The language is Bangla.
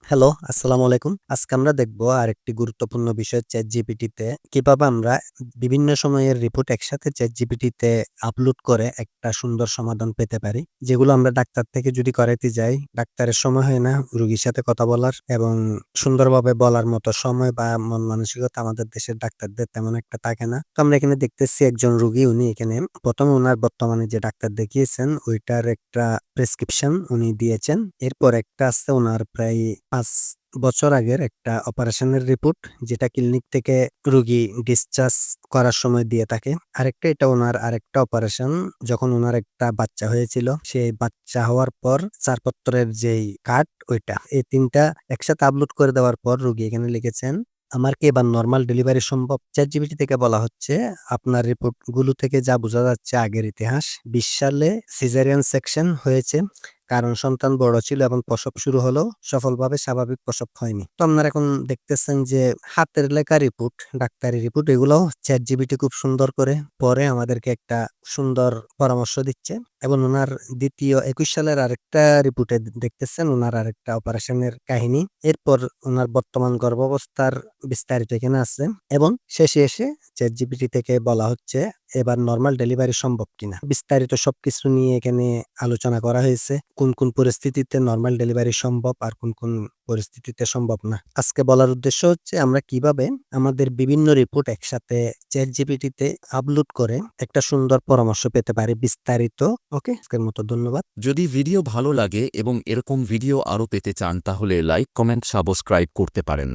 হ্যালো, আসসালামু আলাইকুম। আজকে আমরা দেখব আরেকটি গুরুত্বপূর্ণ বিষয় ChatGPT-তে কিভাবে আমরা বিভিন্ন সময়ের রিপোর্ট একসাথে ChatGPT-তে আপলোড করে একটা সুন্দর সমাধান পেতে পারি। যেগুলো আমরা ডাক্তার থেকে যদি করাইতে যাই, ডাক্তারের সময় হয় না রোগীর সাথে কথা বলার এবং সুন্দরভাবে বলার মতো সময় বা মন মানসিকতা আমাদের দেশের ডাক্তারদের তেমন একটা থাকে না। তো আমরা এখানে দেখতেছি একজন রোগী উনি এখানে ১ম উনার বর্তমানে যে ডাক্তার দেখিয়েছেন ওইটার একটা প্রেসক্রিপশন উনি দিয়েছেন। এরপর একটা আছে উনার প্রায় ৫ বছর আগের একটা অপারেশনের রিপোর্ট যেটা ক্লিনিক থেকে রোগী ডিসচার্জ করার সময় দিয়ে থাকে। আরেকটা এটা উনার আরেকটা অপারেশন যখন উনার একটা বাচ্চা হয়েছিল। সেই বাচ্চা হওয়ার পর ছাড়পত্রের যেই কার্ড ওইটা। এই ৩ টা একসাথে আপলোড করে দেওয়ার পর রোগী এখানে লিখেছেন, "আমার কি এবার নরমাল ডেলিভারি সম্ভব?" ChatGPT থেকে বলা হচ্ছে, "আপনার রিপোর্ট গুলো থেকে যা বোঝা যাচ্ছে আগের ইতিহাস, ২০ সালে সিজারিয়ান সেকশন হয়েছে। কারণ সন্তান বড় ছিল এবং প্রসব শুরু হলেও সফলভাবে স্বাভাবিক প্রসব হয়নি।" তো আপনারা এখন দেখতেছেন যে হাতের লেখা রিপোর্ট, ডাক্তারি রিপোর্ট এগুলোও ChatGPT খুব সুন্দর করে পড়ে আমাদেরকে একটা সুন্দর পরামর্শ দিচ্ছে এবং উনার ২১ সালের আরেকটা রিপোর্টে দেখতেছেন উনার আরেকটা অপারেশনের কাহিনী। এরপর উনার বর্তমান গর্ভাবস্থার বিস্তারিত এখানে আছে এবং শেষে এসে ChatGPT থেকে বলা হচ্ছে এবার নরমাল ডেলিভারি সম্ভব কিনা। বিস্তারিত সবকিছু নিয়ে এখানে আলোচনা করা হয়েছে। কোন পরিস্থিতিতে নরমাল ডেলিভারি সম্ভব আর কোন পরিস্থিতিতে সম্ভব না। আজকে বলার উদ্দেশ্য হচ্ছে আমরা কিভাবে আমাদের বিভিন্ন রিপোর্ট একসাথে ChatGPT তে আপলোড করে একটা সুন্দর পরামর্শ পেতে পারি বিস্তারিত। ওকে? আজকের মতো ধন্যবাদ। যদি ভিডিও ভালো লাগে এবং এরকম ভিডিও আরও পেতে চান তাহলে লাইক, কমেন্ট, সাবস্ক্রাইব করতে পারেন।